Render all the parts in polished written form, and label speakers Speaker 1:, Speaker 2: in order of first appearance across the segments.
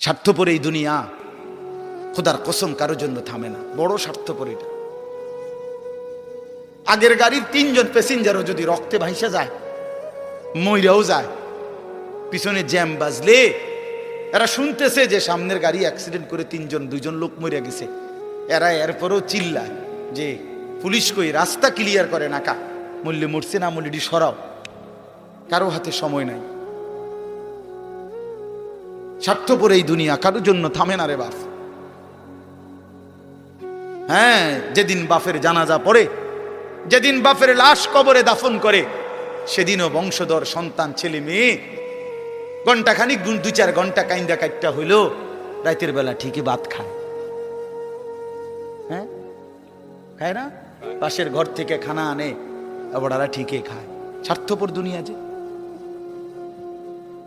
Speaker 1: স্বার্থপর এই দুনিয়া, খোদার কসম কারোর জন্য থামে না। বড় স্বার্থপর এটা। আগের গাড়ির 3 জন প্যাসেঞ্জারও যদি রক্তে ভাইসা যায়, মইরাও যায়, পিছনে জ্যাম বাজলে এরা শুনতেছে যে সামনের গাড়ি অ্যাক্সিডেন্ট করে 3 জন 2 জন লোক মরে গেছে, এরা এরপরও চিল্লায় যে পুলিশ কই, রাস্তা ক্লিয়ার করে নাকা, মূল্যে মরছে না মূল্যটি সরাও। কারো হাতে সময় নাই। স্বার্থপর এই দুনিয়া, কারোর জন্য থামে না রে বাপ। হ্যাঁ, যেদিন বাপের জানাজা পড়ে, যেদিন বাপের লাশ কবরে দাফন করে, সেদিনও বংশধর সন্তান ছেলে মেয়ে ঘন্টাখানিক 2-4 ঘন্টা কাইন্দা কাটটা হইলো, রাতের বেলা ঠিকই ভাত খায়। হ্যাঁ, খায় না? পাশের ঘর থেকে খানা আনে, ওরা ঠিকই খায়। স্বার্থপর দুনিয়া যে,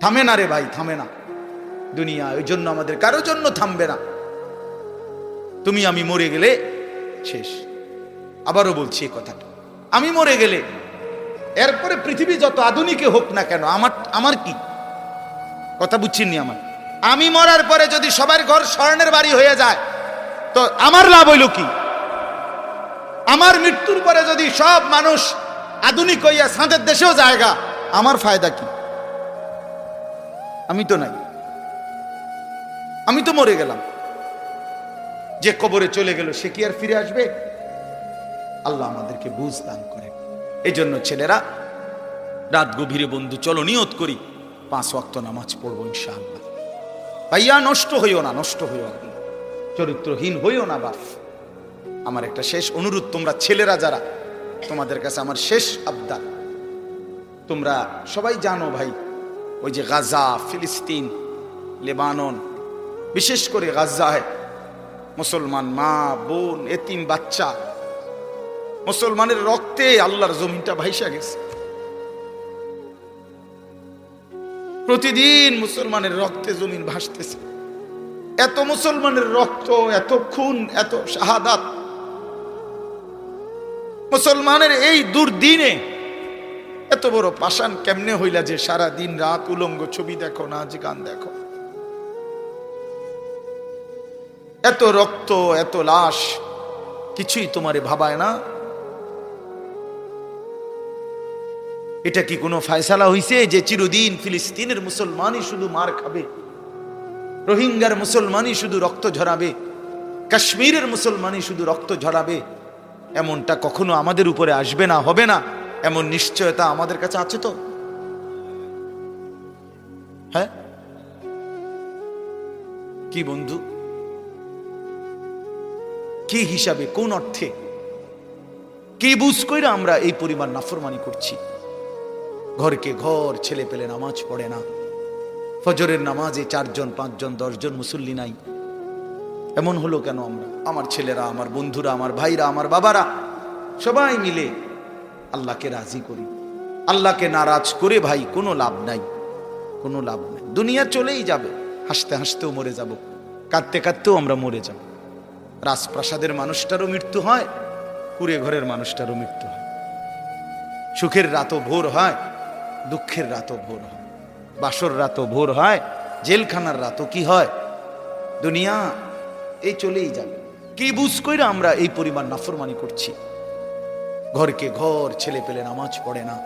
Speaker 1: থামে না রে ভাই, থামে না দুনিয়া। ওই জন্য আমাদের কারোর জন্য থামবে না। তুমি আমি মরে গেলে শেষ। আবারও বলছি এই কথাটা, আমি মরে গেলে এরপরে পৃথিবী যত আধুনিক হোক না কেন, আমার কি কথা বুঝছেননি? আমি মরার পরে যদি সবার ঘর স্বর্ণের বাড়ি হয়ে যায়, তো আমার লাভ হইল কি? আমার মৃত্যুর পরে যদি সব মানুষ আধুনিক হইয়া সাঁদের দেশেও জায়গা, আমার ফায়দা কি? আমি তো নাই, আমি তো মরে গেলাম। যে কবরে চলে গেল সে কি আর ফিরে আসবে? আল্লাহ আমাদেরকে বুঝ দান করে। এই জন্য ছেলেরা, রাত গভীরে বন্ধু চলো নিয়ত করি 5 ওয়াক্ত নামাজ পড়বো ইনশাআল্লাহ। ভাইয়া নষ্ট হইও না, নষ্ট হইও না, চরিত্রহীন হইও না বাপ। আমার একটা শেষ অনুরোধ, তোমরা ছেলেরা যারা, তোমাদের কাছে আমার শেষ আবদার, তোমরা সবাই জানো ভাই, ওই যে গাজা, ফিলিস্তিন, লেবানন, বিশেষ করে গাজায় মুসলমান মা বোন, এতিম বাচ্চা, মুসলমানের রক্তে আল্লাহর জমিনটা ভাইসা গেছে। প্রতিদিন মুসলমানের রক্তে জমিন ভাসতেছে। এত মুসলমানের রক্ত, এত খুন, এত শাহাদাত, মুসলমানের এই দুর্দিনে এত বড় পাষাণ কেমনে হইলা যে সারা দিন রাত উলঙ্গ ছবি দেখো, নাচ গান দেখো? এত রক্ত, এত লাশ, কিছুই তোমারে ভাবায় না? এটা কি কোনো ফয়সালা হইছে যে চিরদিন ফিলিস্তিনের মুসলমানই শুধু মার খাবে, রোহিঙ্গার মুসলমানই শুধু রক্ত ঝরাবে, কাশ্মীরের মুসলমানই শুধু রক্ত ঝরাবে? এমনটা কখনো আমাদের উপরে আসবে না, হবে না, এমন নিশ্চয়তা আমাদের কাছে আছে তো? হ্যাঁ কি বন্ধু, কি হিসাবে, কোন অর্থে, কি বুঝ কইরা আমরা এই পরিমাণ নাফরমানি করছি? ঘরকে ঘর ছেলে পেলে নামাজ পড়ে না, ফজরের নামাজে 4 জন 5 জন 10 জন মুসল্লি নাই। এমন হলো কেন? আমরা, আমার ছেলেরা, আমার বন্ধুরা, আমার ভাইরা, আমার বাবারা সবাই মিলে আল্লাহকে রাজি করি। আল্লাহকে নারাজ করে ভাই কোনো লাভ নাই, কোনো লাভ নাই। দুনিয়া চলেই যাবে, হাসতে হাসতেও মরে যাব, কাঁদতে কাঁদতেও আমরা মরে যাব। রাজপ্রাসাদের মানুষটারও মৃত্যু হয়, কুড়ে ঘরের মানুষটারও মৃত্যু হয়। সুখের রাতও ভোর হয়, দুঃখের রাতও ভোর হয়, বাসর রাতও ভোর হয়, জেলখানার রাতও কি হয়? দুনিয়া এই চলেই যাবে। কি বুঝ কইরা আমরা এই পরিমাণ নাফরমানি করছি? ঘরকে ঘর ছেলে পেলে নামাজ পড়ে না,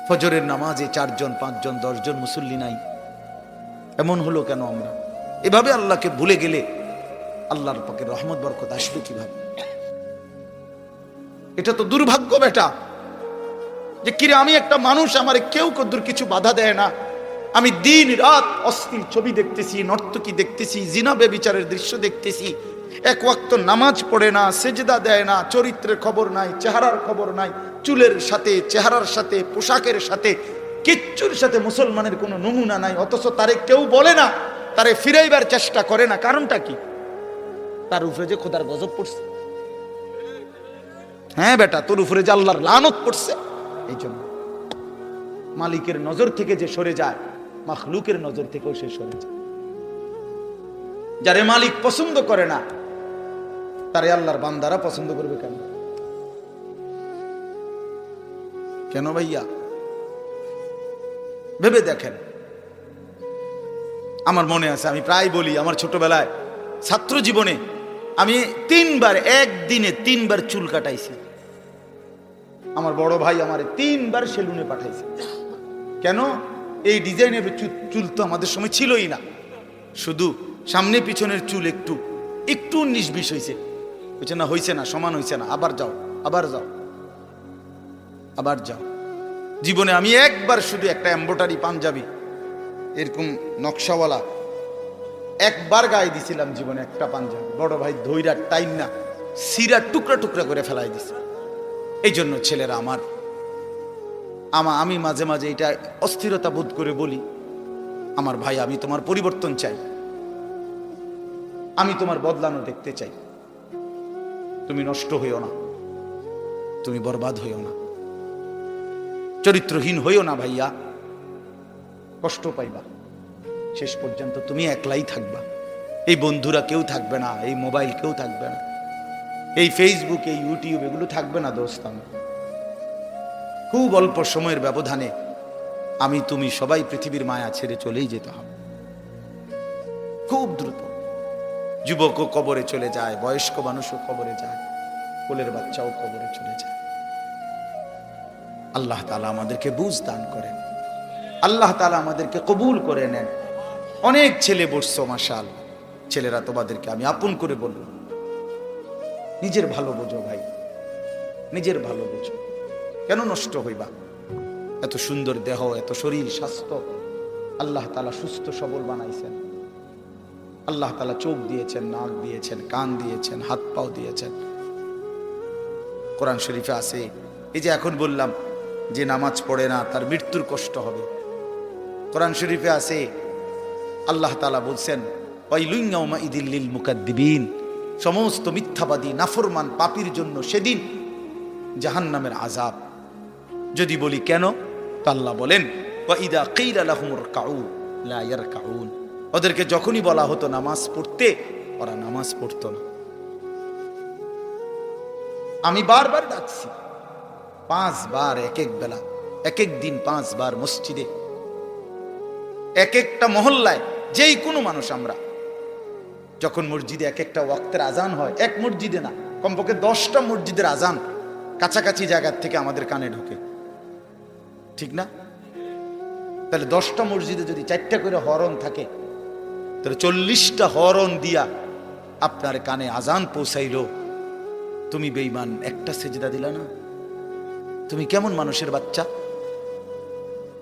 Speaker 1: ফজরের নামাজে 4 জন 5 জন 10 জন মুসল্লি নাই। এমন হলো কেন? আমরা এভাবে আল্লাহকে ভুলে গেলে আল্লাহর পাকের রহমত বরকত আসবে কিভাবে? এটা তো দুর্ভাগ্য বেটা, যে কিরে আমি একটা মানুষ, আমার কেউ কদ্দুর কিছু বাধা দেয় না, আমি দিন রাত অশ্লীল ছবি দেখতেছি, নর্তকী দেখতেছি, জিনা ব্যভিচারের দৃশ্য দেখতেছি, 1 ওয়াক্ত নামাজ পড়ে না, সেজদা দেয় না, চরিত্রের খবর নাই, চেহারার খবর নাই, চুলের সাথে, চেহারার সাথে, পোশাকের সাথে, কিচ্ছুর সাথে মুসলমানের কোনো নমুনা নাই, অথচ তারে কেউ বলে না, তারে ফিরাইবার চেষ্টা করে না। কারণটা কি? তার উপরে যে খোদার গজব পড়ছে। হ্যাঁ বেটা, তোর উপরে যে আল্লাহর লানত পড়ছে। এই জন্য মালিকের নজর থেকে যে সরে যায়, মাখলুকের নজর থেকেও সে সরে যায়। যারে মালিক পছন্দ করে না, তারে আল্লাহর বান্দারা পছন্দ করবে কেন? কেন ভাইয়া? ভেবে দেখেন। আমার মনে আছে, আমি প্রায় বলি, আমার ছোটবেলায় ছাত্র জীবনে আমি 3 বার, একদিনে 3 বার চুল কাটাইছি। আমার বড় ভাই আমার 3 বার সেলুনে পাঠাইছে। কেন? এই ডিজাইনের চুল তো আমাদের সময় ছিলই না, শুধু সামনে পিছনের চুল একটু একটু 19-20 হয়েছে। বলছে না, হয়েছে না, সমান হয়েছে না, আবার যাও, আবার যাও, আবার যাও। জীবনে আমি একবার শুধু একটা এমব্রয়ডারি পাঞ্জাবি এরকম নকশাওয়ালা একবার গায়ে দিছিলাম জীবনে, একটা পাঞ্জাবি। বড় ভাই ধৈরা টাইম না সিরা টুকরা টুকরা করে ফেলাই দিছে। এই জন্য ছেলেরা আমি মাঝে মাঝে এটা অস্থিরতা বোধ করে বলি, আমার ভাই, আমি তোমার পরিবর্তন চাই, আমি তোমার বদলানো দেখতে চাই। তুমি নষ্ট হইও না, তুমি বরবাদ হইও না, চরিত্রহীন হইও না ভাইয়া, কষ্ট পাইবা, শেষ পর্যন্ত তুমি একলাই থাকবা। এই বন্ধুরা কেউ থাকবে না, এই মোবাইল কেউ থাকবে না, এই ফেসবুক, এই ইউটিউব এগুলো থাকবে না দোস্ত। খুব অল্প সময়ের ব্যবধানে আমি তুমি সবাই পৃথিবীর মায়া ছেড়ে চলেই যেতে হবে, খুব দ্রুত। যুবকও কবরে চলে যায়, বয়স্ক মানুষও কবরে যায়, কোলের বাচ্চাও কবরে চলে যায়। আল্লাহ তাআলা আমাদেরকে বুঝ দান করেন, আল্লাহ তাআলা আমাদেরকে কবুল করে নেন। অনেক ছেলে বসছো, মাশাআল্লাহ। ছেলেরা, তোমাদেরকে আমি আপন করে বললাম, নিজের ভালো বোঝো ভাই, নিজের ভালো বোঝো। কেন নষ্ট হইবা? এত সুন্দর দেহ, এত শরীর স্বাস্থ্য আল্লাহ তাআলা সুস্থ সবল বানাইছেন। আল্লাহ তাআলা চোখ দিয়েছেন, নাক দিয়েছেন, কান দিয়েছেন, হাত পাও দিয়েছেন। কোরআন শরীফে আছে, এই যে এখন বললাম যে নামাজ পড়ে না তার মৃত্যুর কষ্ট হবে। কোরআন শরীফে আছে, আল্লাহ তাআলা বলছেন, ওয়াইলুন ইয়াউমাইযিল লিল মুকাদ্দিবিন, সমস্ত মিথ্যাবাদী নাফরমান পাপীর জন্য সেদিন জাহান্নামের আযাব। যদি বলি কেন, তো আল্লাহ বলেন, ওয়াইদা কিলা লাহুমুর কাউ লা ইয়ারকাউন, ওদেরকে যখনই বলা হতো নামাজ পড়তে, ওরা নামাজ পড়তো না। আমি বারবার ডাকছি, 5 বার এক এক বেলা, এক এক দিন 5 বার মসজিদে, এক একটা মহল্লায়, যেই কোনো মানুষ আমরা যখন মসজিদে এক একটা ওয়াক্তের আজান হয়, এক মসজিদে না, কমপক্ষে 10টা মসজিদের আজান কাছাকাছি জায়গার থেকে আমাদের কানে ঢোকে, ঠিক না? তাহলে 10টা মসজিদে যদি 4টা করে হরন থাকে, তাহলে 40টা হরন দিয়া আপনার কানে আজান পৌঁছাইল। তুমি বেঈমান, একটা সেজদা দিলা না। তুমি কেমন মানুষের বাচ্চা?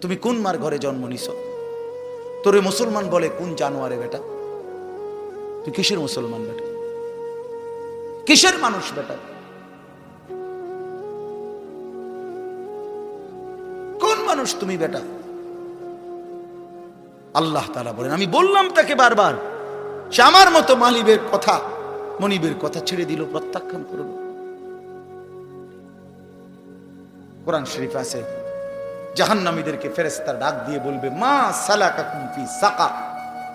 Speaker 1: তুমি কোন মার ঘরে জন্ম নিছ? তোরে মুসলমান বলে কোন জানোয়ারে বেটা? তুই কিসের মুসলমান বেটা? কিসের মানুষ বেটা? কোন মানুষ তুমি বেটা? আল্লাহ তাআলা বলেন, আমি বললাম তাকে বারবার, সে আমার মতো মনিবের কথা ছেড়ে দিল, প্রত্যাখ্যান করল। কোরআন শরীফ আছে, জাহান্নামীদেরকে ফেরেশতারা ডাক দিয়ে বলবে, মা সালাকাকুম ফি সাকার।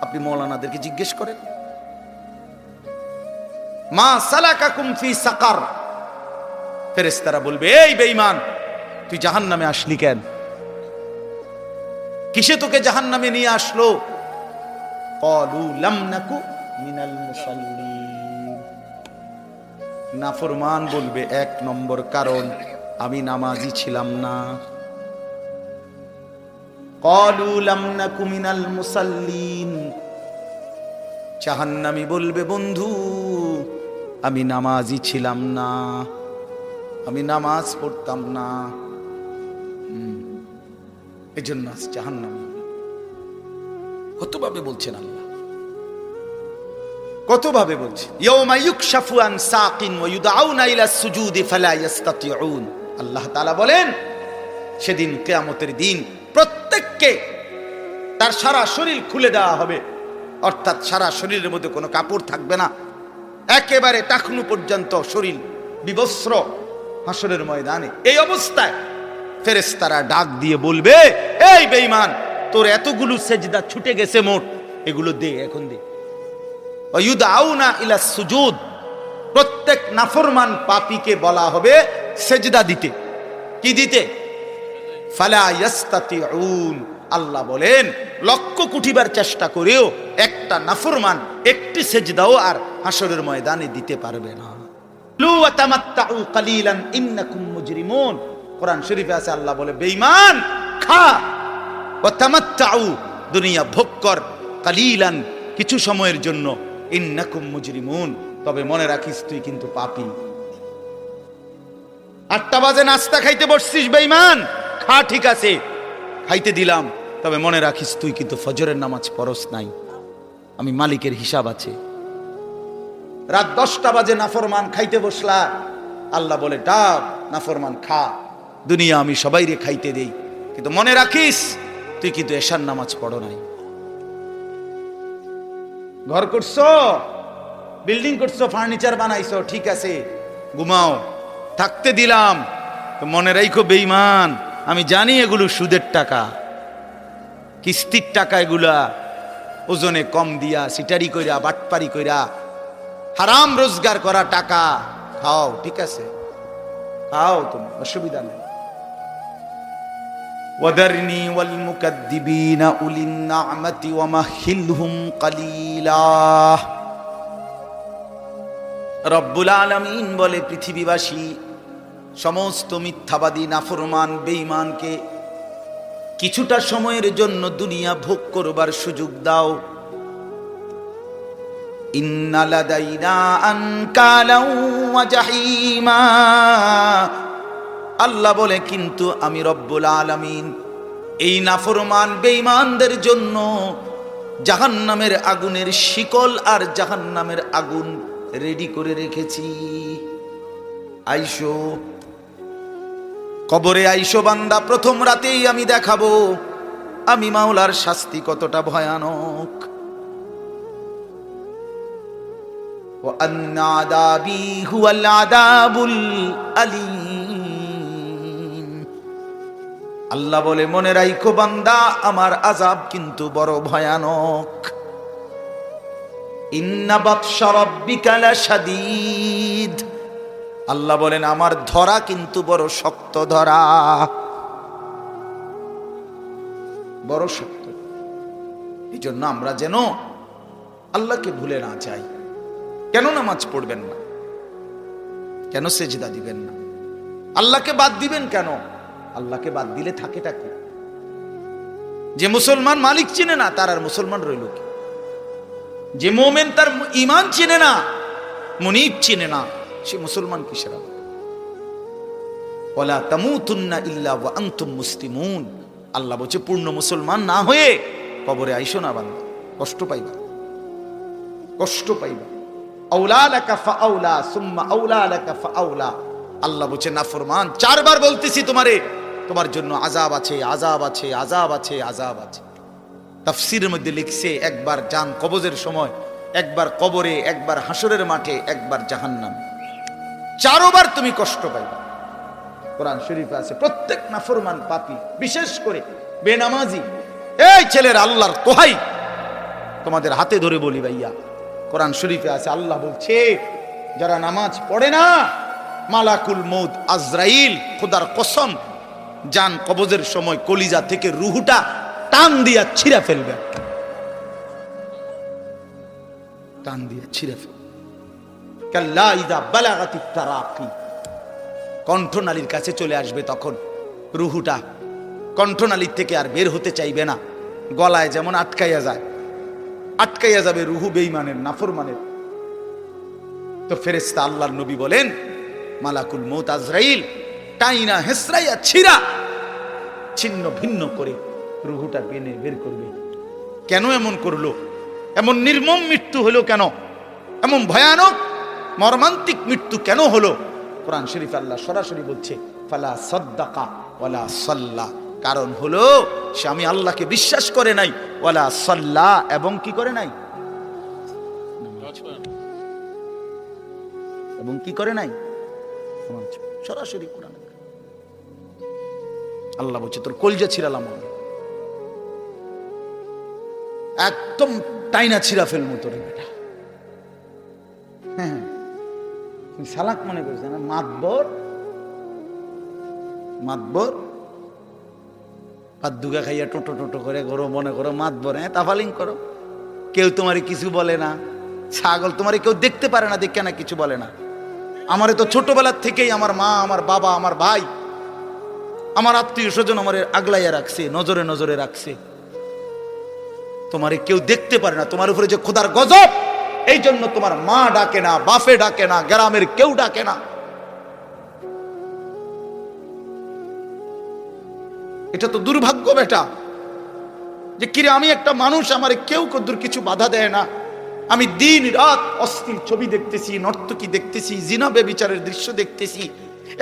Speaker 1: আপনি মাওলানাদেরকে জিজ্ঞেস করেন, মা সালাকাকুম ফি সাকার। ফেরেশতারা বলবে, এই বেঈমান, তুই জাহান্নামে আসলি কেন? কিসে তোকে জাহান্নামে নিয়ে আসলো? ক্বালু লাম নাকু মিনাল মুসাল্লিন। নাফরমান বলবে, 1 নম্বর কারণ আমি নামাজি ছিলাম না। ক্বালু লাম নাকু মিনাল মুসাল্লিন। জাহান্নামী বলবে, বন্ধু আমি নামাজি ছিলাম না, আমি নামাজ পড়তাম না, এই জন্য জাহান্নামী। কতভাবে বলছেন আল্লাহ, কতভাবে বলছেন। ইয়াউমা ইউকশাফু আন সাকিন ওয়া ইউদআউনা ইলা সুজুদি ফালা ইস্তাতিউন। আল্লাহ তাআলা বলেন, সেদিন কিয়ামতের দিন প্রত্যেককে তার সারা শরীর খুলে দেওয়া হবে, অর্থাৎ সারা শরীরের মধ্যে কোনো কাপড় থাকবে না, একেবারে টাকনু পর্যন্ত শরীর বিবস্ত্র হাসরের ময়দানে। এই অবস্থায় ফেরেশতারা ডাক দিয়ে বলবে, এই বেঈমান, তোর এতগুলো সেজদা ছুটে গেছে মোট, এগুলো দে, এখন দে। ওয়ায়ুদআউনা ইলা সুজুদ, প্রত্যেক নাফরমান পাপীকে বলা হবে সেজদা দিতে। কি দিতে? ফালা ইস্তাতিউন, আল্লাহ বলেন লক্ষ কোটিবার চেষ্টা করেও একটা নাফরমান একটি সেজদাও আর হাসরের ময়দানে দিতে পারবে না। লু ওয়া তামাত্তাউ কালিলান ইন্নাকুম মুজরিমুন। কোরআন শরীফে আছে, আল্লাহ বলে বেঈমান খা, ওয়া তামাত্তাউ দুনিয়া ভোগ কর, কালিলান কিছু সময়ের জন্য, ইন্নাকুম মুজরিমুন তবে মনে রাখিস তুই কিন্তু পাপী। 8টা বাজে নাস্তা খাইতে বসছিস বেঈমান, খা ঠিক আছে খাইতে দিলাম, তবে মনে রাখিস তুই কিন্তু ফজরের নামাজ পড়স নাই, আমি মালিকের হিসাব আছে। রাত 10টা বাজে নাফরমান খাইতে বসলা, আল্লাহ বলে ডাক নাফরমান খা, দুনিয়া আমি সবাইরে খাইতে দেই, কিন্তু মনে রাখিস তুই কিন্তু এশার নামাজ পড়ো নাই। ঘর করছো, বিল্ডিং করছো, ফার্নিচার বানাইছো, ঠিক আছে ঘুমাও, থাকতে দিলাম, তো মনে রাখো বেঈমান আমি জানি এগুলো সুদের টাকা, কিস্তির টাকা, এগুলা ওজনে কম দিয়া সিটারি কইরা বাটপারি কইরা হারাম রোজগার করা টাকা, খাও ঠিক আছে খাও, তুমি অসুবিধা নেই। ওয়াদারনি ওয়াল মুকাদ্দিবিনা উলিন নি'মাতি ওয়া মাহিলহুম কালিলা। রব্বুল আলামিন বলে পৃথিবীবাসী সমস্ত মিথ্যাবাদী নাফরমান বেঈমানকে কিছুটা সময়ের জন্য দুনিয়া ভোগ করবার সুযোগ দাও। ইন্না লাদাইনা আনকালাও ওয়া জাহিমা, আল্লাহ বলে কিন্তু আমি রব্বুল আলামিন এই নাফরমান বেঈমানদের জন্য জাহান্নামের আগুনের শিকল আর জাহান্নামের আগুন রেডি করে রেখেছি। আইসো কবরে, আইসো বান্দা, প্রথম রাতেই আমি দেখাবো আমি মাওলার শাস্তি কতটা ভয়ানক। ওয়া আন্না আযাবি হুয়াল আযাবুল আলীম। আল্লাহ বলে মনে রাখো বান্দা আমার আযাব কিন্তু বড় ভয়ানক। ইন্না বাতশা রাব্বিকা লাশাদীদ, আল্লাহ বলেন আমার ধরা কিন্তু বড় শক্ত ধরা, বড় শক্ত। এই জন্য আমরা যেন আল্লাহকে ভুলে না যাই। কেন নামাজ পড়বেন না? কেন সেজদা দিবেন না? আল্লাহকে বাদ দিবেন কেন? আল্লাহকে বাদ দিলে থাকেটা কি? যে মুসলমান মালিক চিনে না তার আর মুসলমান রইল কি? যে মোমেন তার ঈমান চিনে না, মুনিব চিনে না, সে মুসলমান কিসের? ওয়ালা তামুতুন্না ইল্লা ওয়া আনতুম মুসলিমুন। আল্লাহ বলছে পূর্ণ মুসলমান না হয়ে কবরে আইসো না বান্দা, কষ্ট পাইবা, কষ্ট পাইবা। আউলা লাকা ফাআউলা সুম্মা আউলা লাকা ফাআউলা। আল্লাহ বলছে নাফরমান 4 বার বলতেছি তোমারে, তোমার জন্য আযাব আছে, আযাব আছে, আযাব আছে, আযাব আছে। তাফসীরের মধ্যে লিখছে একবার জান কবজের সময়, একবার কবরে, একবার হাসরের মাঠে, একবার জাহান্নাম, 4 বার তুমি কষ্ট পাইবা। কোরআন শরীফে আছে প্রত্যেক নাফরমান পাপী, বিশেষ করে বেনামাজি, এই ছেলের আল্লাহর তোহাই তোমাদের হাতে ধরে বলি ভাইয়া, কোরআন শরীফে আছে আল্লাহ বলছে যারা নামাজ পড়ে না, মালাকুল মউত আজরাইল খোদার কসম জান কবজের সময় কলিজা থেকে রুহুটা টান দিয়া ছিঁড়া ফেলবে, টান দিয়া ছিঁড়া ফেলবে। কাল্লা ইযা বালাগাতিত তারাকি, কণ্ঠনালীর কাছে চলে আসবে, তখন রুহুটা কণ্ঠনালীর থেকে আর বের হতে চাইবে না, গলায় যেমন আটকাইয়া যায়, আটকাইয়া যাবে রুহু বেঈমানের, নাফরমানের। তো ফেরেশতা আল্লাহর নবী বলেন মালাকুল মউত আজরাইল টাইনা হেসরাইয়া ছিঁড়া ছিন্ন ভিন্ন করে রুহুটা টেনে বের করবে। কেন এমন করলো? এমন নির্মম মৃত্যু হলো কেন? এমন ভয়ানক মর্মান্তিক মৃত্যু কেন হলো? কোরআন শরীফে আল্লাহ সরাসরি বলছে ফালা সাদ্দাকা ওয়ালা সাল্লা, কারণ হলো সে আমি আল্লাহকে বিশ্বাস করে নাই, ওয়ালা সাল্লা এবং কি করে নাই, এবং কি করে নাই, সরাসরি কোরআন আল্লাহ বলছে তোর কলজা ছিড়ালাম, একদম টাইনা ছিড়া ফেলবো তোর বেটা। হ্যাঁ সালাক মনে করছে না, মাতবর, মাতবর ভাত দুগা খাইয়া টোটো টোটো করে করো, মনে করো মাত বরে তাফালিং করো, কেউ তোমারে কিছু বলে না। ছাগল তোমারে কেউ দেখতে পারে না, দেখে না কিছু বলে না। আমারে তো ছোটবেলার থেকেই আমার মা, আমার বাবা, আমার ভাই, আমার আত্মীয় স্বজন আমার আগলাইয়া রাখছে, নজরে নজরে রাখছে। তোমারে কেউ দেখতে পারে না, তোমার উপরে যে খোদার গজব, এই জন্য তোমার মা ডাকে না, বাপে ডাকে না, গ্রামের কেউ ডাকে না। এটা তো দুর্ভাগ্য বেটা, যে কিরে আমি একটা মানুষ, আমারে কেউ কদ্দুর কিছু বাধা দেয় না। আমি দিন রাত অশ্লীল ছবি দেখতেছি, নর্তকী দেখতেছি, জিনা বেবিচারের দৃশ্য দেখতেছি,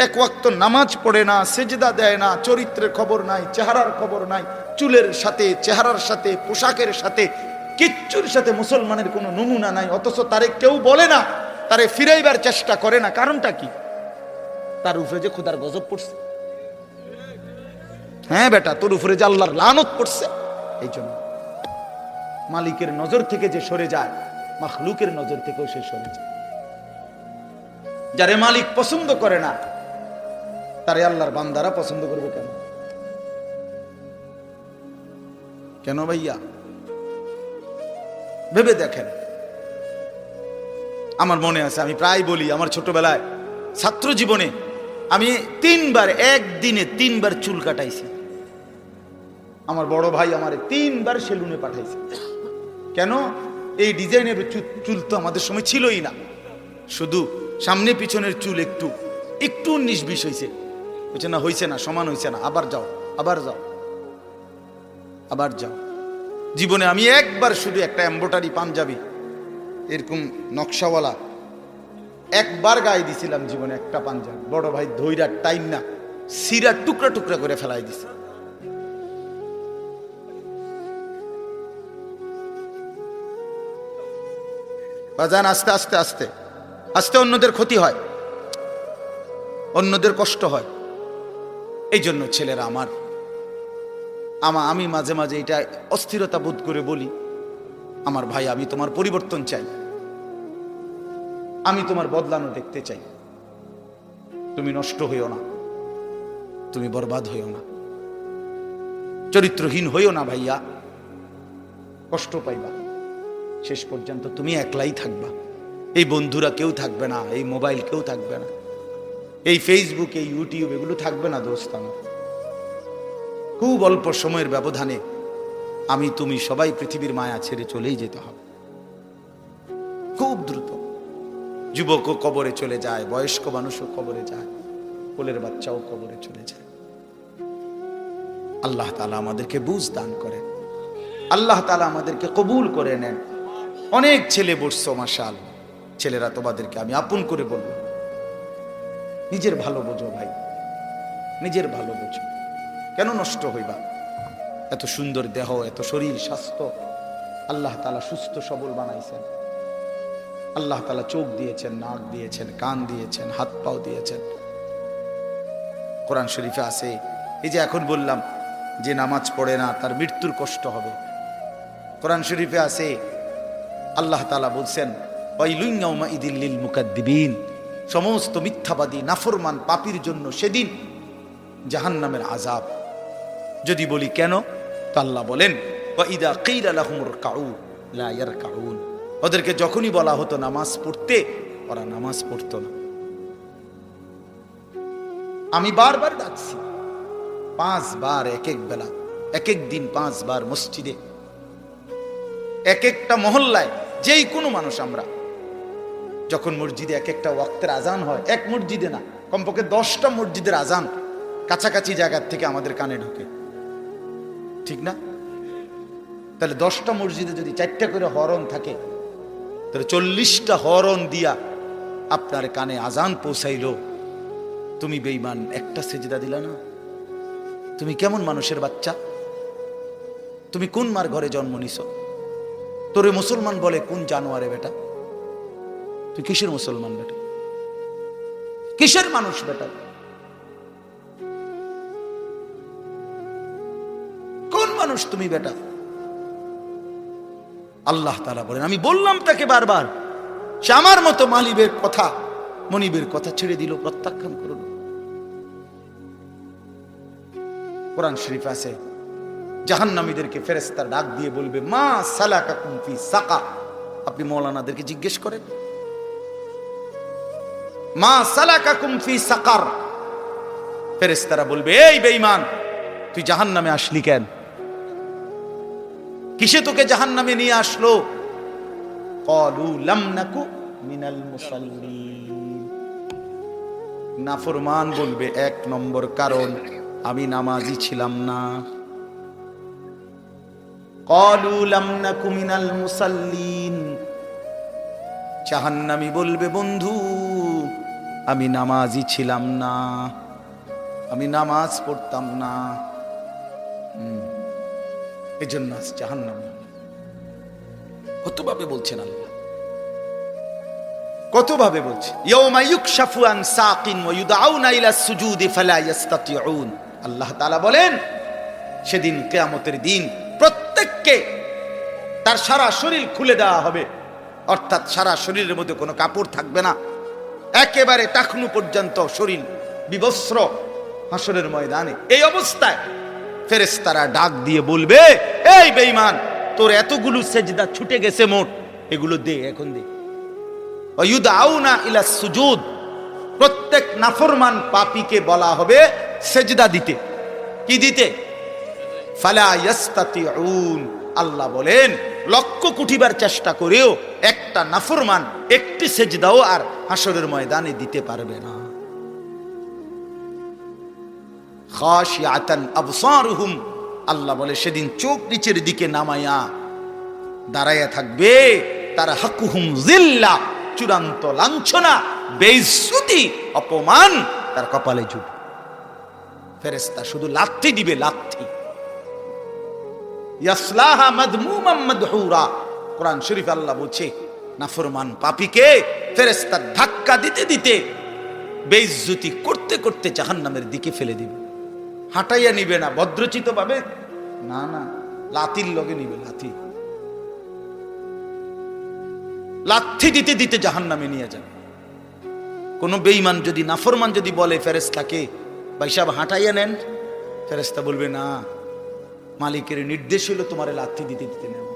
Speaker 1: এক ওয়াক্ত নামাজ পড়ে না, সেজদা দেয় না, চরিত্রের খবর নাই, চেহারার খবর নাই, চুলের সাথে, চেহারার সাথে, পোশাকের সাথে, কিচ্ছুর সাথে মুসলমানের কোনো নমুনা নাই। অথচ তারে কেউ বলে না, তারে ফিরাইবার চেষ্টা করে না। কারণটা কি? তার উপরে যে খোদার গজব পড়ছে। হ্যাঁ বেটা, তোর উপরে যে আল্লাহর লানত পড়ছে। এই জন্য মালিকের নজর থেকে যে সরে যায়, মাখলুকের নজর থেকেও সে সরে যায়। যারে মালিক পছন্দ করে না, তারে আল্লাহর বান্দারা পছন্দ করবে কেন? কেন ভাইয়া? ভেবে দেখেন। আমার মনে আছে, আমি প্রায় বলি, আমার ছোটবেলায় ছাত্র জীবনে আমি একদিনে তিনবার চুল কাটাইছি। আমার বড় ভাই আমারে 3 বার সেলুনে পাঠাইছে। কেন? এই ডিজাইনের চুল তো আমাদের সময় ছিলই না, শুধু সামনে পিছনের চুল একটু একটু 19-20 হয়েছে। বলছে না, হয়েছে না, সমান হয়েছে না, আবার যাও, আবার যাও, আবার যাও। জীবনে আমি একবার শুধু একটা এমব্রয়ডারি পাঞ্জাবি এরকম নকশাওয়ালা একবার গায়ে দিছিলাম জীবনে, একটা পাঞ্জাবি। বড় ভাই ধৈরা টাইম না সিরা টুকরা টুকরা করে ফেলাই দিছে। বাজান, আস্তে আস্তে আস্তে আস্তে অন্যদের ক্ষতি হয়, অন্যদের কষ্ট হয়। এই জন্য ছেলেরা আমি মাঝে মাঝে এটা অস্থিরতা বোধ করে বলি, আমার ভাই, আমি তোমার পরিবর্তন চাই, আমি তোমার বদলানো দেখতে চাই। তুমি নষ্ট হইও না, তুমি বরবাদ হইও না, চরিত্রহীন হইও না ভাইয়া, কষ্ট পাইবা। শেষ পর্যন্ত তুমি একলাই থাকবা, এই বন্ধুরা কেউ থাকবে না, এই মোবাইল কেউ থাকবে না, এই ফেসবুক, এই ইউটিউব এগুলো থাকবে না। দোস্ত, আমার খুব অল্প সময়ের ব্যবধানে আমি তুমি সবাই পৃথিবীর মায়া ছেড়ে চলেই যেতে হবে, খুব দ্রুত। যুবকও কবরে চলে যায়, বয়স্ক মানুষও কবরে যায়, কোলের বাচ্চাও কবরে চলে যায়। আল্লাহ তাআলা আমাদেরকে বুঝ দান করেন, আল্লাহ তাআলা আমাদেরকে কবুল করে নেন। অনেক ছেলে বসছো, মাশাআল্লাহ। ছেলেরা, তোমাদেরকে আমি আপন করে বলবো, নিজের ভালো বোঝো ভাই, নিজের ভালো বোঝো। কেন নষ্ট হইবা? এত সুন্দর দেহ, এত শরীর স্বাস্থ্য আল্লাহ তাআলা সুস্থ সবল বানাইছেন। আল্লাহ তাআলা চোখ দিয়েছেন, নাক দিয়েছেন, কান দিয়েছেন, হাত পাও দিয়েছেন। কোরআন শরীফে আছে, এই যে এখন বললাম যে নামাজ পড়ে না তার মৃত্যুর কষ্ট হবে। কোরআন শরীফে আছে, আল্লাহ তাআলা বলছেন, ওয়াইলুন ইয়াউমাইযিল লিল মুকাদ্দিবিন, সমস্ত মিথ্যাবাদী নাফরমান পাপীর জন্য সেদিন জাহান্নামের আযাব। যদি বলি কেন, তো আল্লাহ বলেন, ওয়াইদা কিলা লাহুমুর কাউ লা ইয়ারকাউন, ওদেরকে যখনই বলা হতো নামাজ পড়তে, ওরা নামাজ পড়তো না। আমি বারবার ডাকছি, 5 বার এক এক বেলা, এক এক দিন 5 বার মসজিদে, এক একটা মহল্লায়, যেই কোনো মানুষ আমরা যখন মসজিদে এক একটা ওয়াক্তের আজান হয়, এক মসজিদে না, কমপক্ষে 10টা মসজিদের আজান কাছাকাছি জায়গার থেকে আমাদের কানে ঢোকে, ঠিক না? তাহলে 10টা মসজিদে যদি 4টা করে হরন থাকে, তাহলে 40টা হরন দিয়া আপনার কানে আজান পৌঁছাইলো। তুমি বেঈমান, একটা সেজদা দিলা না। তুমি কেমন মানুষের বাচ্চা? তুমি কোন মার ঘরে জন্ম নিছ? তোরে মুসলমান বলে কোন জানোয়ারে বেটা? তুই কিসের মুসলমান বেটা? কিসের মানুষ বেটা? কোন মানুষ তুমি বেটা? আল্লাহ তাআলা বলেন, আমি বললাম তাকে বারবার, সে আমার মতো মালিবের কথা, মনিবের কথা ছেড়ে দিল, প্রত্যাখ্যান করল। কোরআন শরীফ আছে, জাহান্নামীদেরকে ফেরেশতারা ডাক দিয়ে বলবে, মা সালাকাকুম ফি সাকার। আপনি মাওলানাদেরকে জিজ্ঞেস করেন, মা সালাকাকুম ফি সাকার। ফেরেশতারা বলবে, এই বেঈমান, তুই জাহান্নামে আসলি কেন? কিসে তোকে জাহান্নামে নিয়ে আসলো? ক্বালু লাম নাকু মিনাল মুসাল্লিন। নাফরমান বলবে, এক নম্বর কারণ আমি নামাজি ছিলাম না। ক্বালু লাম নাকু মিনাল মুসাল্লিন। জাহান্নামী বলবে, বন্ধু আমি নামাজি ছিলাম না, আমি নামাজ পড়তাম না, এজন্য আজ জাহান্নামী। কতভাবে বলছেন আল্লাহ, কতভাবে বলছে। ইয়াউমা ইউকশাফু আন সাকিন ওয়া ইউদআউনা ইলা সুজুদি ফালা ইস্তাতিউন। আল্লাহ তাআলা বলেন, সেদিন কিয়ামতের দিন প্রত্যেককে তার সারা শরীর খুলে দেওয়া হবে, অর্থাৎ সারা শরীরের মধ্যে কোনো কাপড় থাকবে না, একেবারে টাকনু পর্যন্ত শরীর বিবস্ত্র হাসরের ময়দানে। এই অবস্থায় ফেরেশতারা ডাক দিয়ে বলবে, এই বেঈমান, তোর এতগুলো সেজদা ছুটে গেছে মোট, এগুলো দে, এখন দে। ওয়ায়ুদআউনা ইলা সুজুদ। প্রত্যেক নাফরমান পাপীকে বলা হবে সেজদা দিতে। কি দিতে? ফালা ইস্তাতিউন। আল্লাহ বলেন, লক্ষ কোটিবার চেষ্টা করেও একটা নাফরমান একটি সেজদাও আর হাসরের ময়দানে দিতে পারবে না। খাশিয়াতান আবসারুহুম। আল্লাহ বলে, সেদিন চোখ নিচের দিকে নামায়া দাঁড়াইয়া থাকবে, তার হাকুহুম জিল্লা, চূড়ান্ত লাঞ্ছনা, বেইজ্জতি, অপমান তার কপালে জুটবে। ফেরেশতা শুধু লাথি দিবে, লাথি। ইয়াসলাহা মাদমুমান মাদহুরা। কোরআন শরীফ আল্লাহ বলছে, নাফরমান পাপীকে ফেরেশতা ধাক্কা দিতে দিতে, বেইজ্জতি করতে করতে জাহান্নামের দিকে ফেলে দিবে। হাঁটাইয়া নিবে না ভদ্রচিত ভাবে, না না, লাথির লগে নিবে, লাথি। লাথি দিতে দিতে জাহান্নামে নিয়ে যাবে। কোন বেঈমান যদি, নাফরমান যদি বলে ফেরেশতাকে, ভাই সাহেব হাঁটাইয়া নেন, ফেরেশতা বলবে, না, মালিকের নির্দেশ হলো তোমার লাথি দিতে দিতে নেব,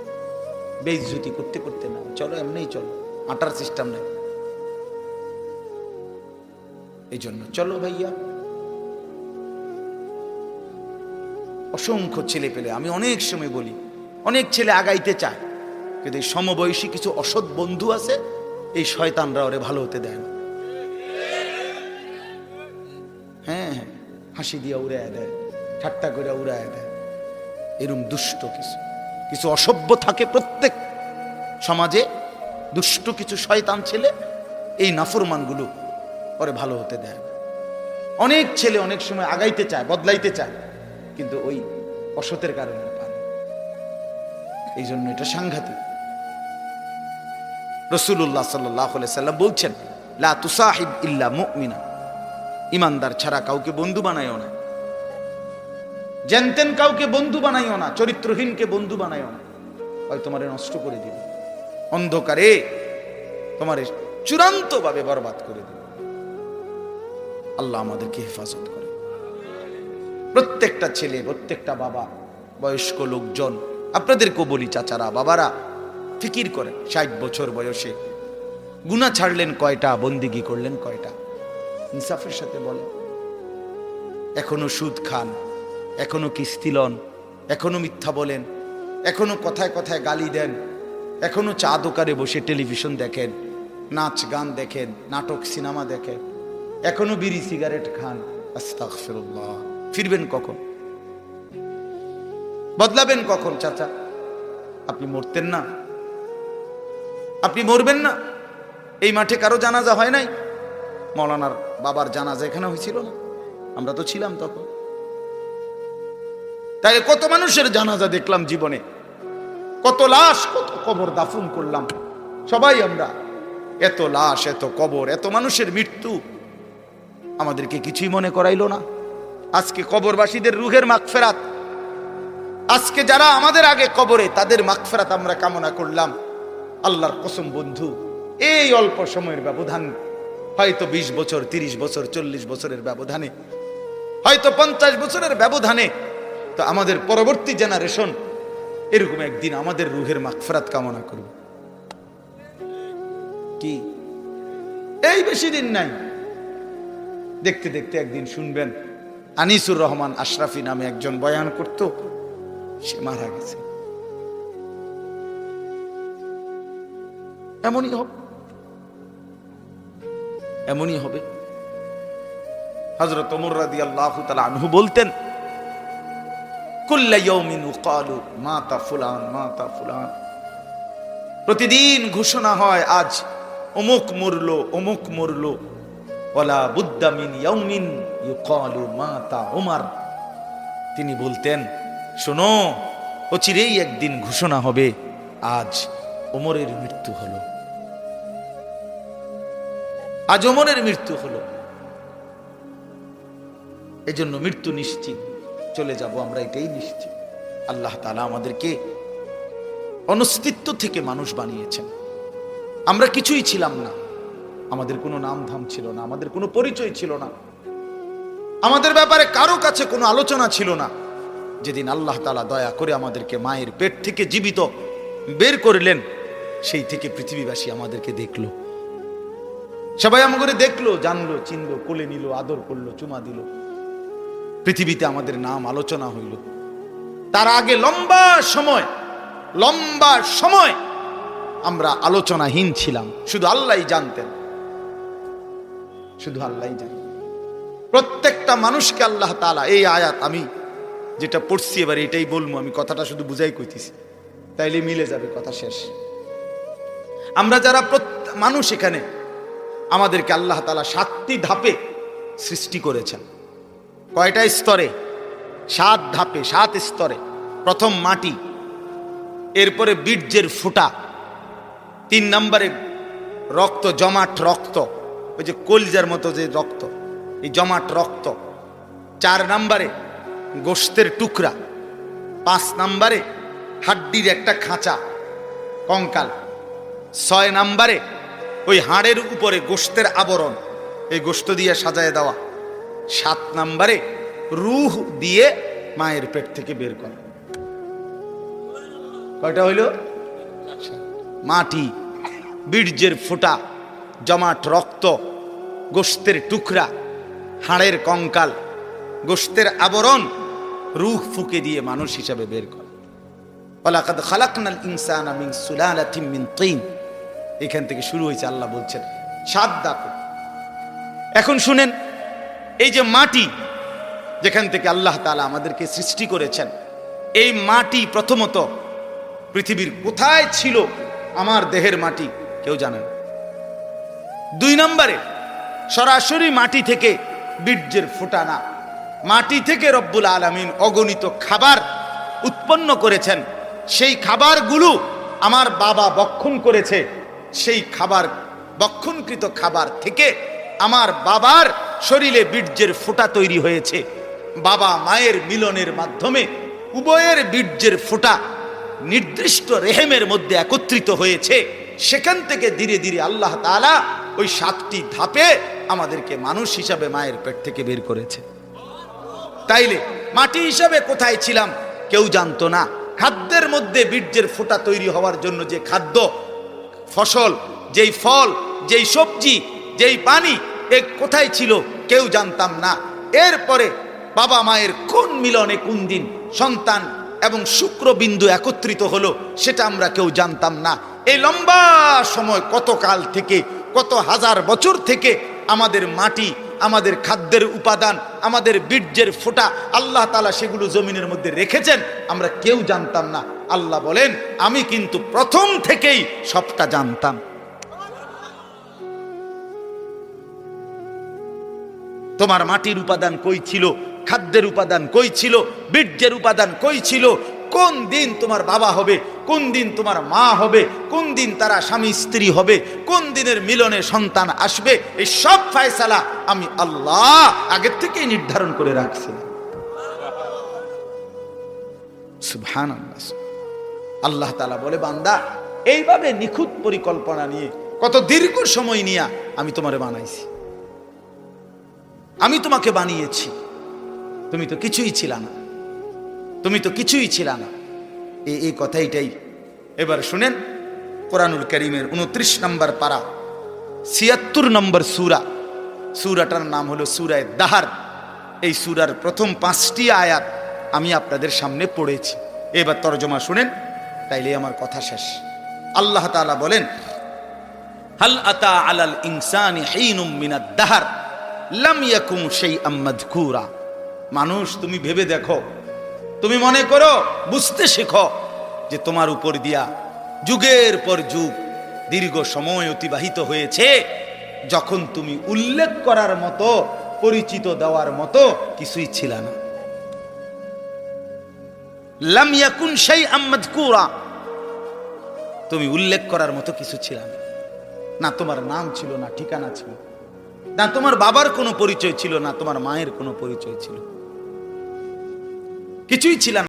Speaker 1: বেইজ্জতি করতে করতে নেব, চলো এমনিই চলো, হাঁটার সিস্টেম নেই। এই জন্য চলো ভাইয়া। অসংখ্য ছেলে পেলে, আমি অনেক সময় বলি, অনেক ছেলে আগাইতে চায়, কিন্তু এই সমবয়সী কিছু অসৎ বন্ধু আছে, এই শয়তানরা ওরে ভালো হতে দেয় না। হ্যাঁ, হাসি দিয়া উড়ায় দেয়, ঠাট্টা করে উড়ায় দেয়। এরকম দুষ্ট কিছু কিছু অসভ্য থাকে প্রত্যেক সমাজে, দুষ্ট কিছু শয়তান ছেলে, এই নাফরমানগুলো ওরে ভালো হতে দেয় না। অনেক ছেলে অনেক সময় আগাইতে চায়, বদলাইতে চায়, কিন্তু ওই অসতের কারণে পারে। এই জন্য এটা সাংঘাতিক। রাসূলুল্লাহ সাল্লাল্লাহু আলাইহি সাল্লাম বলছেন, লা তুসাহিব ইল্লা মুমিনা। ইমানদার ছাড়া কাউকে বন্ধু বানাইও না, জানতেন কাউকে বন্ধু বানাইও না, চরিত্রহীনকে বন্ধু বানাইও না, হয় তোমারে নষ্ট করে দিবে, অন্ধকারে তোমারে চূড়ান্ত ভাবে বরবাদ করে দিবে। আল্লাহ আমাদেরকে হেফাজত করে। প্রত্যেকটা ছেলে, প্রত্যেকটা বাবা, বয়স্ক লোকজন, আপনাদেরকেও বলি, চাচারা, বাবারা, ফিকির করেন, 60 বছর বয়সে গুনাহ ছাড়লেন কয়টা, বন্দিগি করলেন কয়টা, ইনসাফের সাথে বলেন। এখনো সুদ খান, এখনো কিস্তি লন, এখনো মিথ্যা বলেন, এখনো কথায় কথায় গালি দেন, এখনো চা দোকানে বসে টেলিভিশন দেখেন, নাচ গান দেখেন, নাটক সিনেমা দেখেন, এখনো বিড়ি সিগারেট খান। আস্তাগফিরুল্লাহ। ফিরবেন কখন? বদলাবেন কখন? চাচা, আপনি মরতেন না? আপনি মরবেন না? এই মাঠে কারো জানাজা হয় নাই? মৌলানার বাবার জানাজা এখানে হয়েছিল না? আমরা তো ছিলাম তখন। তাই কত মানুষের জানাজা দেখলাম জীবনে, কত লাশ, কত কবর দাফন করলাম সবাই আমরা। এত লাশ, এত কবর, এত মানুষের মৃত্যু আমাদেরকে কিছুই মনে করাইলো না। আজকে কবরবাসীদের রুহের মাগফিরাত, আজকে যারা আমাদের আগে কবরে, তাদের মাগফিরাত আমরা কামনা করলাম। আল্লাহর কসম বন্ধু, এই অল্প সময়ের ব্যবধান, হয়তো 20 বছর, 30 বছর, 40 বছরের ব্যবধানে, হয়তো 50 বছরের ব্যবধানে তো আমাদের পরবর্তী জেনারেশন এরকম একদিন আমাদের রুহের মাগফিরাত কামনা করবে। কি এই বেশি দিন নাই, দেখতে দেখতে একদিন শুনবেন আনিসুর রহমান আশরাফি নামে একজন বয়ান করত, সে মারা গেছে। এমনই হবে, এমনই হবে। হযরত ওমর রাদিয়াল্লাহু তাআলা আনহু বলতেন, কুল্লা ইয়াউমিন ইউকালু মাতা ফুলান মাতা ফুলান, প্রতিদিন ঘোষণা হয় আজ অমুক মরলো অমুক মরলো, ওয়ালা বুদ্দা মিন ইয়াউমিন ইউকালু মাতা ওমর। তিনি বলতেন, শোনো, অচিরেই একদিন ঘোষণা হবে আজ ওমরের মৃত্যু হলো, আজ ওমরের মৃত্যু হলো। এজন্য মৃত্যু নিশ্চিত, চলে যাব আমরা, এটাই নিশ্চিত। আল্লাহ তাআলা আমাদেরকে অনস্তিত্ব থেকে মানুষ বানিয়েছেন। আমরা কিছুই ছিলাম না, আমাদের কোনো নাম ধাম ছিল না, আমাদের কোনো পরিচয় ছিল না, আমাদের ব্যাপারে কারো কাছে কোনো আলোচনা ছিল না। যেদিন আল্লাহ তাআলা দয়া করে আমাদেরকে মায়ের পেট থেকে জীবিত বের করলেন, সেই থেকে পৃথিবীবাসী আমাদেরকে দেখলো, সবাই আমাদের দেখলো, জানলো, চিনলো, কোলে নিল, আদর করলো, চুমা দিল, পৃথিবীতে আমাদের নাম আলোচনা হইল। তার আগে লম্বা সময় আমরা আলোচনাহীন ছিলাম, শুধু আল্লাহই জানতেন, শুধু আল্লাহই জানতেন। প্রত্যেকটা মানুষকে আল্লাহ তাআলা, এই আয়াত আমি যেটা পড়ছি এবার এটাই বলবো, আমি কথাটা শুধু বুঝাই কইতেছি, তাইলে মিলে যাবে, কথা শেষ। আমরা যারা মানুষ এখানে, আমাদেরকে আল্লাহ তাআলা 7টি ধাপে সৃষ্টি করেছেন। কয়টা স্তরে? 7 ধাপে, 7 স্তরে। প্রথম মাটি, এরপরে বীর্যের ফুটা, 3 নম্বরে রক্ত, জমাট রক্ত, ওই যে কলজার মতো যে রক্ত, এই জমাট রক্ত। 4 নম্বরে গোশতের টুকরা। 5 নম্বরে হাড্ডির একটা খাঁচা, কঙ্কাল। 6 নম্বরে ওই হাড়ের উপরে গোশতের আবরণ, এই গোশত দিয়ে সাজায় দেওয়া। 7 নম্বরে রূহ দিয়ে মায়ের পেট থেকে বের করা। কয়টা হইল? মাটি, বীর্যের ফোঁটা, জমাট রক্ত, গোশতের টুকরা, হাড়ের কঙ্কাল, গোশতের আবরণ, রূহ ফুঁকে দিয়ে মানুষ হিসাবে বের করা। ওয়ালাকাদ খালাকনাল ইনসানা মিন সুলালাতিন মিন তিন। এখান থেকে শুরু হয়েছে, আল্লাহ বলছেন 7 ধাপে। এখন শুনেন, এই যে মাটি যেখান থেকে আল্লাহ তাআলা আমাদেরকে সৃষ্টি করেছেন, এই মাটি প্রথমত পৃথিবীর কোথায় ছিল? আমার দেহের মাটি কেউ জানে না। 2 নম্বরে সরাসরি মাটি থেকে বীর্যের ফোঁটা না, মাটি থেকে রব্বুল আলামিন অগণিত খাবার উৎপন্ন করেছেন। সেই খাবারগুলো আমার বাবা ভক্ষণ করেছে, সেই খাবার, ভক্ষণকৃত খাবার থেকে আমার বাবার শরীরে বীর্যের ফোঁটা তৈরি হয়েছে। বাবা মায়ের মিলনের মাধ্যমে উভয়ের বীর্যের ফোঁটা নির্দিষ্ট রেহেমের মধ্যে একত্রিত হয়েছে। সেখান থেকে ধীরে ধীরে আল্লাহ তাআলা ওই 7টি ধাপে আমাদেরকে মানুষ হিসাবে মায়ের পেট থেকে বের করেছে। তাইলে মাটি হিসাবে কোথায় ছিলাম কেউ জানতো না। খাদ্যের মধ্যে বীর্যের ফোঁটা তৈরি হওয়ার জন্য যে খাদ্য, ফসল, যেই ফল, যেই সবজি, যেই পানি, এ কোথায় ছিল কেউ জানতাম না। এরপরে বাবা মায়ের কোন মিলনে কোন দিন সন্তান এবং শুক্রবিন্দু একত্রিত হলো সেটা আমরা কেউ জানতাম না। এই লম্বা সময়, কত কাল থেকে, কত হাজার বছর থেকে আমাদের মাটি, আমাদের খাদ্যের উপাদান, আমাদের বীর্যের ফোঁটা আল্লাহ তাআলা সেগুলো জমিনের মধ্যে রেখেছেন, আমরা কেউ জানতাম না। আল্লাহ বলেন, আমি কিন্তু প্রথম থেকেই সবটা জানতাম। তোমার মাটির উপাদান কই ছিল, খাদ্যের উপাদান কই ছিল, বীর্যের উপাদান কই ছিল, কোন দিন তোমার বাবা হবে, কোন দিন তোমার মা হবে, কোন দিন তারা স্বামী স্ত্রী হবে, কোন দিনের মিলনে সন্তান আসবে, এই সব ফয়সালা আমি আল্লাহ আগের থেকেই নির্ধারণ করে রাখছি। সুবহানাল্লাহ। আল্লাহ তাআলা বলে, বান্দা, এইভাবে নিখুঁত পরিকল্পনা নিয়ে, কত দীর্ঘ সময় নিয়ে আমি তোমারে বানাইছি, আমি তোমাকে বানিয়েছি, তুমি তো কিছুই ছিল না। তুমি তো কিছুই ছিল না। এই কথাইটাই এবার শুনেন, কোরআনুল কারীমের 29 নম্বর পারা 76 নম্বর সূরাটার নাম হলো সূরায়ে দাহর। এই সূরার প্রথম 5টি আয়াত আমি আপনাদের সামনে পড়েছি। এবার তরজমা শুনেন, তাইলে আমার কথা শেষ। আল্লাহ তাআলা বলেন, হাল আতা আলাল ইনসানি হিনুম মিনাদ দাহর লাম ইয়াকুম শাইআম মাযকুরা। মানুষ, তুমি ভেবে দেখো, তুমি মনে করো, বুঝতে শেখো যে তোমার উপর দিয়া যুগের পর যুগ দীর্ঘ সময় অতিবাহিত হয়েছে যখন তুমি উল্লেখ করার মতো, পরিচিত দেওয়ার মতো কিছুই ছিল না। লাম ইয়াকুন শাইআম মাযকুরা, তুমি উল্লেখ করার মতো কিছু ছিল না। না তোমার নাম ছিল, না ঠিকানা ছিল, না তোমার বাবার কোনো পরিচয় ছিল, না তোমার মায়ের কোনো পরিচয় ছিল, কিছুই ছিল না।